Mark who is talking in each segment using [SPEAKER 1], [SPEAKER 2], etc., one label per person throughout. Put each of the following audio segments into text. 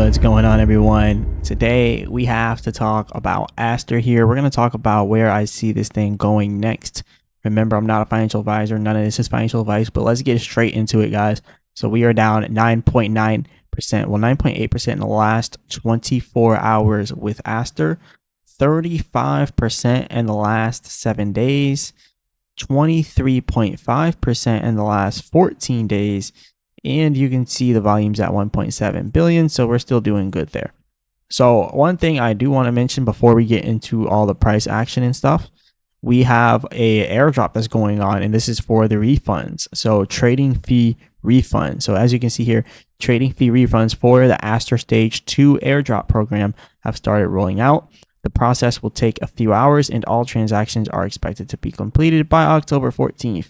[SPEAKER 1] What's going on, everyone? Today we have to talk about ASTER here. We're going to talk about where I see this thing going next. Remember, I'm not a financial advisor. None of this is financial advice, but let's get straight into it, guys. So we are down 9.9%, well, 9.8% in the last 24 hours with ASTER, 35% in the last 7 days, 23.5% in the last 14 days, and you can see the volume's at 1.7 billion, so we're still doing good there. So one thing I do want to mention before we get into all the price action and stuff, we have a airdrop that's going on, and this is for the refunds. So trading fee refunds. So as you can see here, trading fee refunds for the ASTER Stage 2 airdrop program have started rolling out. The process will take a few hours, and all transactions are expected to be completed by October 14th.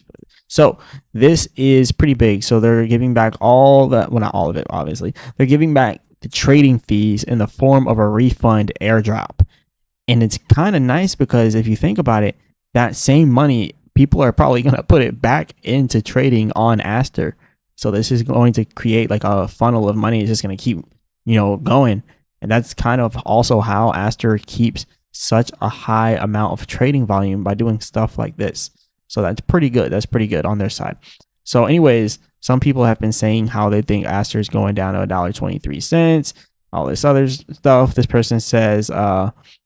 [SPEAKER 1] So this is pretty big. So they're giving back all the, well, not all of it, obviously. They're giving back the trading fees in the form of a refund airdrop. And it's kind of nice because if you think about it, that same money, people are probably going to put it back into trading on ASTER. So this is going to create like a funnel of money. It's just going to keep, going. And that's kind of also how ASTER keeps such a high amount of trading volume, by doing stuff like this. So that's pretty good. That's pretty good on their side. So anyways, some people have been saying how they think ASTER is going down to $1.23, all this other stuff. This person says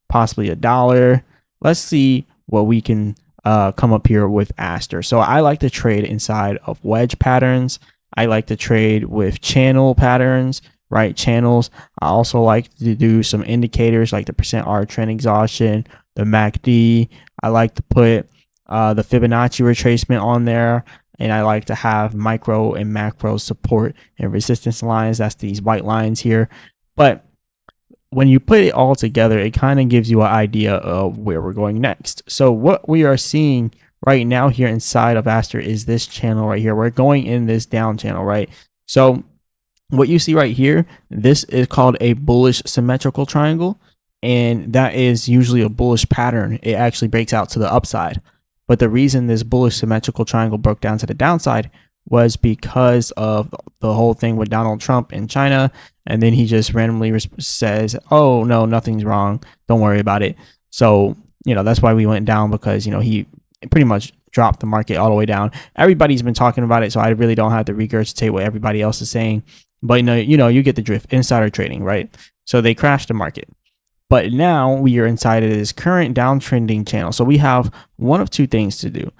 [SPEAKER 1] possibly $1. Let's see what we can come up here with ASTER. So I like to trade inside of wedge patterns. I like to trade with channel patterns, right? Channels. I also like to do some indicators like the % trend exhaustion, the MACD. I like to put the Fibonacci retracement on there, and I like to have micro and macro support and resistance lines. That's these white lines here. But when you put it all together, it kind of gives you an idea of where we're going next. So what we are seeing right now here inside of ASTER is this channel right here. We're going in this down channel, right? So what you see right here, this is called a bullish symmetrical triangle, and that is usually a bullish pattern. It actually breaks out to the upside. But the reason this bullish symmetrical triangle broke down to the downside was because of the whole thing with Donald Trump in China. And then he just randomly says, oh, no, nothing's wrong. Don't worry about it. So, that's why we went down, because, he pretty much dropped the market all the way down. Everybody's been talking about it, so I really don't have to regurgitate what everybody else is saying. But, you get the drift. Insider trading, right? So they crashed the market. But now we are inside of this current downtrending channel. So we have one of two things to do.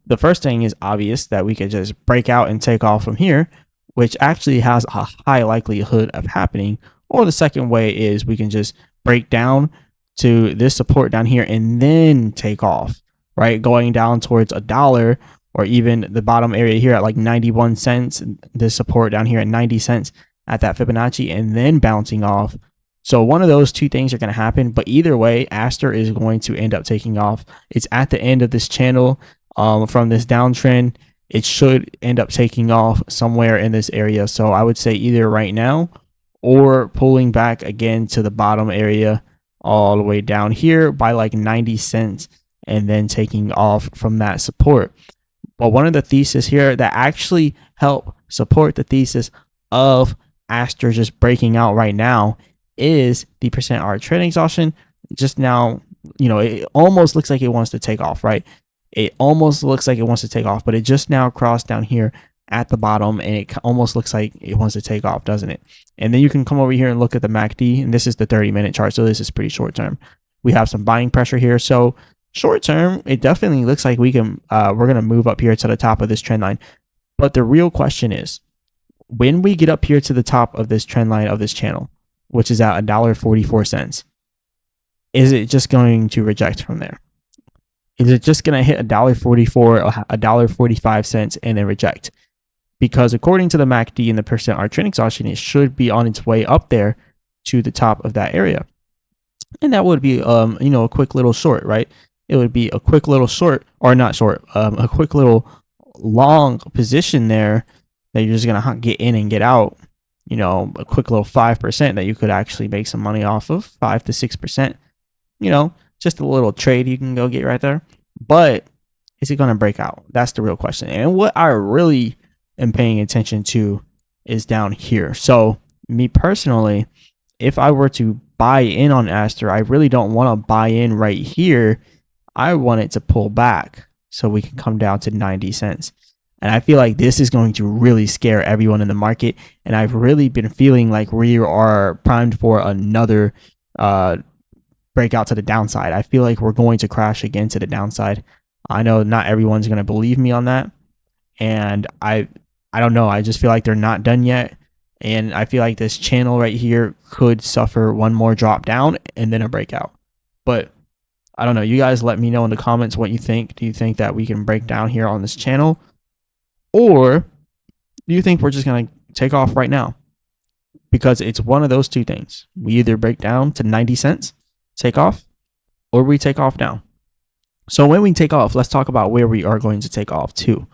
[SPEAKER 1] The first thing is obvious, that we could just break out and take off from here, which actually has a high likelihood of happening. Or the second way is we can just break down to this support down here and then take off, right? Going down towards $1, or even the bottom area here at like 91 cents, this support down here at 90 cents at that Fibonacci, and then bouncing off. So one of those two things are going to happen, but either way, ASTER is going to end up taking off. It's at the end of this channel from this downtrend. It should end up taking off somewhere in this area. So I would say either right now or pulling back again to the bottom area all the way down here by like 90 cents and then taking off from that support. But one of the theses here that actually help support the thesis of ASTER just breaking out right now is the % trend exhaustion. Just now, it almost looks like it wants to take off, right? It almost looks like it wants to take off, but it just now crossed down here at the bottom, and it almost looks like it wants to take off, doesn't it? And then you can come over here and look at the MACD, and this is the 30-minute chart, so this is pretty short term. We have some buying pressure here, so short term, it definitely looks like we're gonna move up here to the top of this trend line. But the real question is, when we get up here to the top of this trend line of this channel, which is at $1.44, is it just going to reject from there? Is it just going to hit $1.44, $1.45, and then reject? Because according to the MACD and the % trend exhaustion, it should be on its way up there to the top of that area. And that would be, a quick little short, right? It would be a quick little short, or not short, a quick little long position there that you're just going to get in and get out. A quick little 5% that you could actually make some money off of, 5 to 6%, just a little trade you can go get right there. But is it going to break out? That's the real question. And what I really am paying attention to is down here. So me personally, if I were to buy in on Aster, I really don't want to buy in right here. I want it to pull back so we can come down to 90 cents. And I feel like this is going to really scare everyone in the market. And I've really been feeling like we are primed for another breakout to the downside. I feel like we're going to crash again to the downside. I know not everyone's going to believe me on that. And I don't know. I just feel like they're not done yet. And I feel like this channel right here could suffer one more drop down and then a breakout. But I don't know. You guys let me know in the comments what you think. Do you think that we can break down here on this channel? Or do you think we're just going to take off right now? Because it's one of those two things. We either break down to 90 cents, take off, or we take off down. So when we take off, let's talk about where we are going to take off to.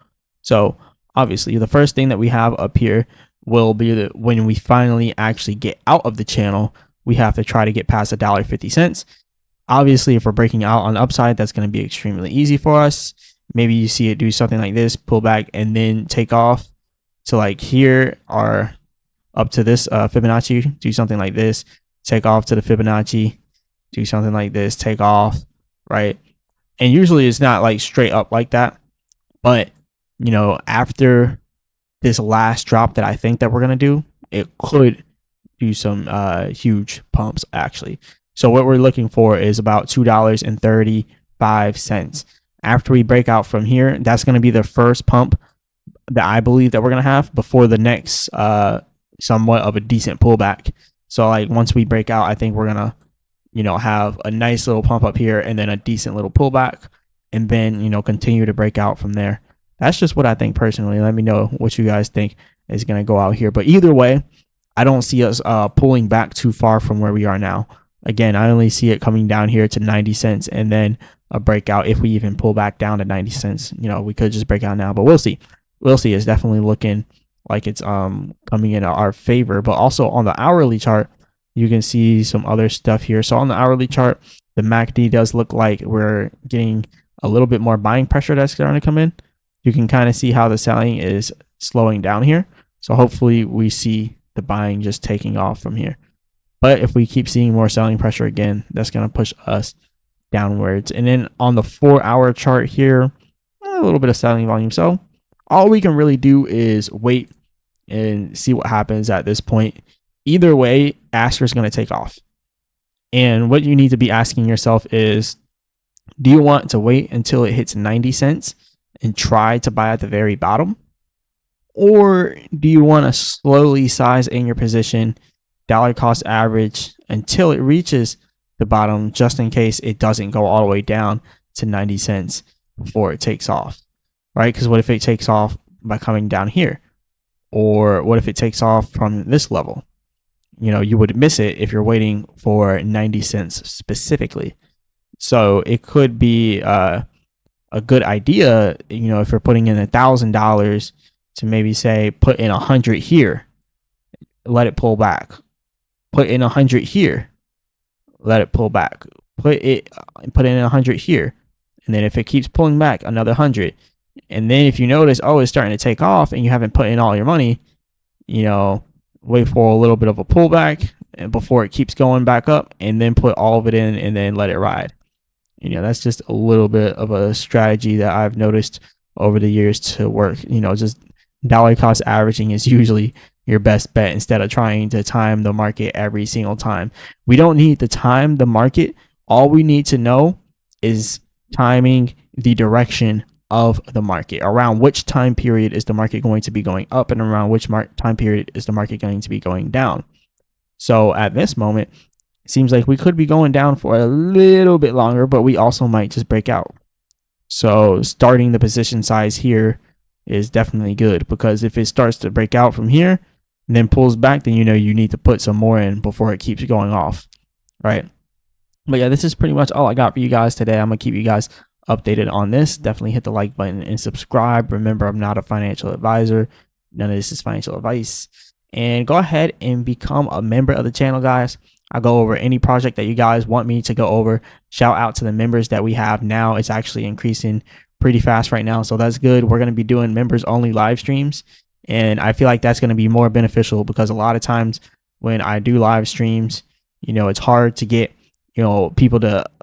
[SPEAKER 1] So obviously, the first thing that we have up here will be that when we finally actually get out of the channel, we have to try to get past $1.50. Obviously, if we're breaking out on the upside, that's going to be extremely easy for us. Maybe you see it do something like this, pull back, and then take off to like here or up to this Fibonacci, do something like this, take off to the Fibonacci, do something like this, take off, right? And usually it's not like straight up like that. But, you know, after this last drop that I think that we're going to do, it could do some huge pumps actually. So what we're looking for is about $2.35. After we break out from here, that's going to be the first pump that I believe that we're going to have before the next somewhat of a decent pullback. So like once we break out, I think we're going to, you know, have a nice little pump up here and then a decent little pullback and then, you know, continue to break out from there. That's just what I think personally. Let me know what you guys think is going to go out here. But either way, I don't see us pulling back too far from where we are now. Again, I only see it coming down here to 90 cents and then a breakout. If we even pull back down to 90 cents, you know, we could just break out now, but we'll see. We'll see. It's definitely looking like it's coming in our favor. But also on the hourly chart, you can see some other stuff here. So on the hourly chart, the MACD does look like we're getting a little bit more buying pressure that's starting to come in. You can kind of see how the selling is slowing down here. So hopefully we see the buying just taking off from here. But if we keep seeing more selling pressure again, that's going to push us downwards. And then on the 4-hour chart here, a little bit of selling volume. So all we can really do is wait and see what happens at this point. Either way, Aster is going to take off. And what you need to be asking yourself is, do you want to wait until it hits 90 cents and try to buy at the very bottom? Or do you want to slowly size in your position, dollar cost average until it reaches the bottom, just in case it doesn't go all the way down to 90 cents before it takes off, right? Because what if it takes off by coming down here? Or what if it takes off from this level? You know, you would miss it if you're waiting for 90 cents specifically. So it could be a good idea, you know, if you're putting in $1,000 to maybe say put in 100 here, let it pull back. Put in 100 here, let it pull back. Put in 100 here, and then if it keeps pulling back, another 100. And then if you notice, oh, it's starting to take off, and you haven't put in all your money, you know, wait for a little bit of a pullback and before it keeps going back up, and then put all of it in and then let it ride. You know, that's just a little bit of a strategy that I've noticed over the years to work. You know, just dollar cost averaging is usually your best bet instead of trying to time the market every single time. We don't need to time the market. All we need to know is timing the direction of the market. Around which time period is the market going to be going up, and around which time period is the market going to be going down. So at this moment, it seems like we could be going down for a little bit longer, but we also might just break out. So starting the position size here is definitely good, because if it starts to break out from here and then pulls back, then you know you need to put some more in before it keeps going off, right? But yeah, this is pretty much all I got for you guys today. I'm gonna keep you guys updated on this. Definitely hit the like button and subscribe. Remember, I'm not a financial advisor. None of this is financial advice. And go ahead and become a member of the channel, guys. I go over any project that you guys want me to go over. Shout out to the members that we have now. It's actually increasing pretty fast right now, so that's good. We're going to be doing members only live streams, and I feel like that's going to be more beneficial, because a lot of times when I do live streams. It's hard to get, a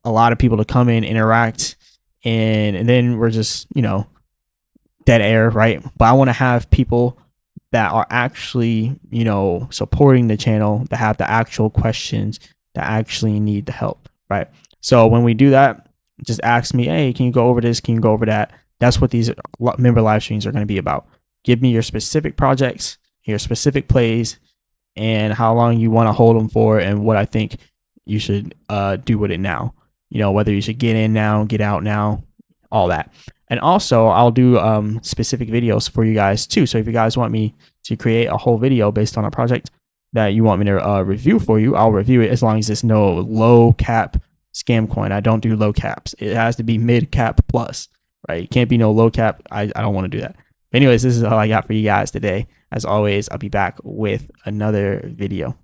[SPEAKER 1] lot of people to come in, interact, and then we're just, dead air, right? But I want to have people that are actually, supporting the channel, that have the actual questions, that actually need the help, right? So when we do that, just ask me, hey, can you go over this? Can you go over that? That's what these member live streams are going to be about. Give me your specific projects, your specific plays, and how long you want to hold them for, and what I think you should do with it now. Whether you should get in now, get out now, all that. And also, I'll do specific videos for you guys too. So if you guys want me to create a whole video based on a project that you want me to review for you, I'll review it, as long as it's no low cap scam coin. I don't do low caps. It has to be mid cap plus, right? It can't be no low cap. I don't want to do that. But anyways, this is all I got for you guys today. As always, I'll be back with another video.